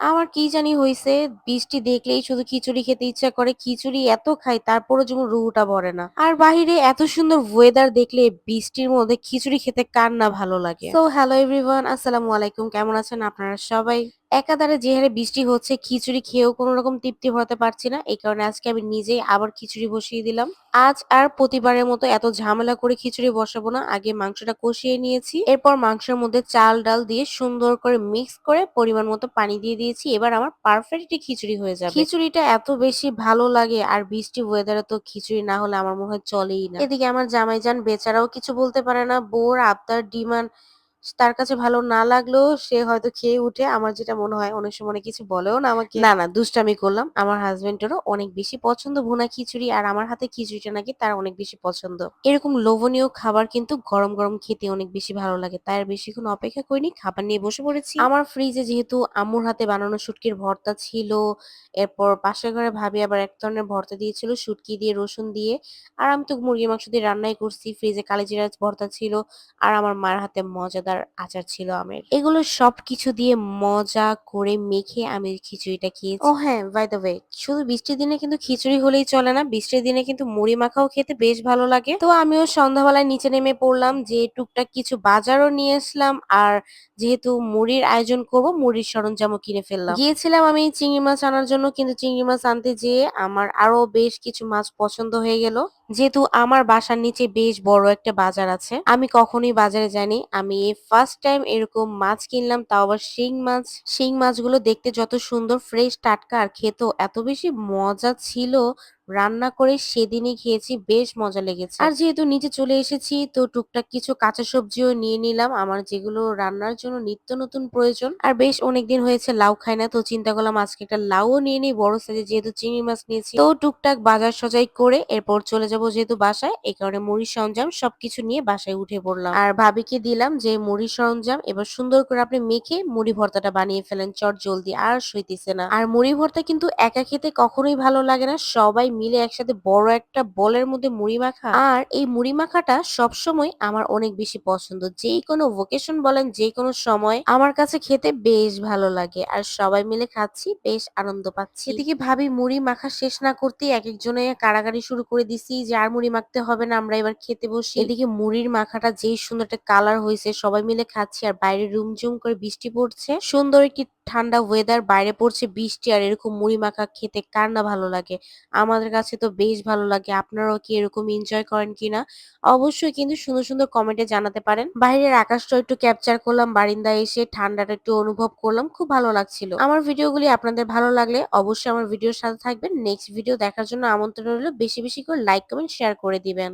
আমার কি জানি হইছে, বৃষ্টি দেখলেই শুধু খিচুড়ি খেতে ইচ্ছা করে। খিচুড়ি এত খাই তারপরেও যেমন রুহুটা ভরে না। আর বাহিরে এত সুন্দর ওয়েদার দেখলে বৃষ্টির মধ্যে খিচুড়ি খেতে কার না ভালো লাগে। সো হ্যালো এভরিওয়ান, আসসালামু আলাইকুম। কেমন আছেন আপনারা সবাই? একাধারে যে হারে বৃষ্টি হচ্ছে খিচুড়ি খেয়েও কোনো রকম তৃপ্তি ভরাতে পারছি না। এই কারণে আজকে আমি নিজেই আবার খিচুড়ি বসিয়ে দিলাম। আজ আর প্রতিবারের মতো এত ঝামেলা করে খিচুড়ি বসাবো না। আগে মাংসটা কষিয়ে নিয়েছি। এরপর মাংসের মধ্যে চাল ডাল দিয়ে সুন্দর করে মিক্স করে পরিমাণ মতো পানি দিয়ে দিয়েছি। এবার আমার পারফেক্টলি খিচুড়ি হয়ে যাবে। খিচুড়িটা এত বেশি ভালো লাগে আর বৃষ্টি ওয়েদারে তো খিচুড়ি না হলে আমার মনে হয় চলেই না। এদিকে আমার জামাইজান বেচারাও কিছু বলতে পারে না। বউর আবদার ডিমান্ড তার কাছে ভালো না লাগলেও সে হয়তো খেয়ে উঠে। আমার যেটা মনে হয় অনেক সময় অনেক কিছু বলেও না আমাকে। না, না দুষ্টামি করলাম। আমার হাসব্যান্ডেরও অনেক বেশি পছন্দ ভুনা খিচুড়ি আর আমার হাতে খিচুড়িটা নাকি তার অনেক বেশি পছন্দ। এরকম লোভনীয় খাবার কিন্তু গরম, গরম খেতে অনেক বেশি ভালো লাগে। তাই আর বেশিক্ষণ অপেক্ষা করিনি। খাবার নিয়ে বসে পড়েছি। আমার ফ্রিজে যেহেতু আম্মুর হাতে বানানো শুটকির ভর্তা ছিল, এরপর পাশের ঘরে ভাবি আবার এক ধরনের ভর্তা দিয়েছিল শুটকি দিয়ে, রসুন দিয়ে। আর আমি তো মুরগির মাংস দিয়ে রান্নাই করছি। ফ্রিজে কালিজিরার ভর্তা ছিল। আর আমার মার হাতে মজাদার আচার ছিল আমের। এগুলো সবকিছু দিয়ে মজা করে মেখে আমি খিচুড়িটা খেয়েছি। ও হ্যাঁ, বাই দ্য ওয়ে, শুধু বৃষ্টির দিনে কিন্তু খিচুড়ি হলেই চলে না। বৃষ্টির দিনে কিন্তু মুড়ি মাখাও খেতে বেশ ভালো লাগে। তো আমিও সন্ধ্যাবেলায় নিচে নেমে পড়লাম যে টুকটাক কিছু বাজারও নিয়ে আসলাম। আর যেহেতু মুড়ির আয়োজন করব, মুড়ির সরঞ্জামও কিনে ফেললাম। গিয়েছিলাম আমি চিংড়ি মাছ আনার জন্য, কিন্তু চিংড়ি মাছ আনতে যেয়ে আমার আরো বেশ কিছু মাছ পছন্দ হয়ে গেল। যেহেতু আমার বাসার নিচে বেশ বড় একটা বাজার আছে, আমি কখনোই বাজারে যাইনি। আমি ফার্স্ট টাইম এরকম মাছ কিনলাম, তাও আবার শিং মাছ। শিং মাছগুলো দেখতে যত সুন্দর, ফ্রেশ টাটকা, আর খেতেও এত বেশি মজা ছিল। রান্না করে সেদিনই খেয়েছি, বেশ মজা লেগেছে। আর যেহেতু নিচে চলে এসেছি, তো টুকটাক কিছু কাঁচা সবজিও নিয়ে নিলাম, আমার যেগুলো রান্নার জন্য নিত্য নতুন প্রয়োজন। আর বেশ অনেকদিন হয়েছে লাউ খাই না, তো চিন্তা করলাম আজকে একটা লাউও নিয়ে নিই বড় সাইজে, যেহেতু চিংড়ি মাছ নিয়েছি। তো টুকটাক বাজার সজাই করে এরপর চলে যাব যেহেতু বাসায়, এই কারণে মুড়ির সরঞ্জাম সবকিছু নিয়ে বাসায় উঠে পড়লাম। আর ভাবিকে দিলাম যে মুড়ির সরঞ্জাম এবার সুন্দর করে আপনি মেখে মুড়ি ভর্তাটা বানিয়ে ফেলেন চট জলদি, আর সইতেছে না। আর মুড়ি ভর্তা কিন্তু একা খেতে কখনোই ভালো লাগে না, সবাই মিলে একসাথে বড় একটা বলের মধ্যে মুড়ি মাখা। আর এই মুড়ি মাখাটা সবসময় আমার অনেক বেশি পছন্দ। যেই কোনো ভোকেশন বলেন, যে কোনো সময় আমার কাছে খেতে বেশ ভালো লাগে। আর সবাই মিলে খাচ্ছি, বেশ আনন্দ পাচ্ছি। এদিকে ভাবি মুড়ি মাখা শেষ না করতেই এক একজনে কাড়াকাড়ি শুরু করে দিছি যে আর মুড়ি মাখতে হবে না, আমরা এবার খেতে বসি। এদিকে মুড়ির মাখাটা যেই সুন্দর একটা কালার হয়েছে, সবাই মিলে খাচ্ছি আর বাইরে রুমঝুম করে বৃষ্টি পড়ছে। সুন্দর একটি ঠান্ডা ওয়েদার, বাইরে পড়ছে বৃষ্টি, আর এরকম মুড়ি মাখা খেতে কার না ভালো লাগে। আমাদের কাছে তো বেশ ভালো লাগে। আপনারাও কি এরকম এনজয় করেন কিনা অবশ্যই কিন্তু সুন্দর সুন্দর কমেন্টে জানাতে পারেন। বাইরের আকাশটা একটু ক্যাপচার করলাম, বারিন্দায় এসে ঠান্ডাটা একটু অনুভব করলাম, খুব ভালো লাগছিল। আমার ভিডিওগুলি আপনাদের ভালো লাগলে অবশ্যই আমার ভিডিওর সাথে থাকবেন। নেক্সট ভিডিও দেখার জন্য আমন্ত্রণ রইল। বেশি বেশি করে লাইক কমেন্ট শেয়ার করে দিবেন।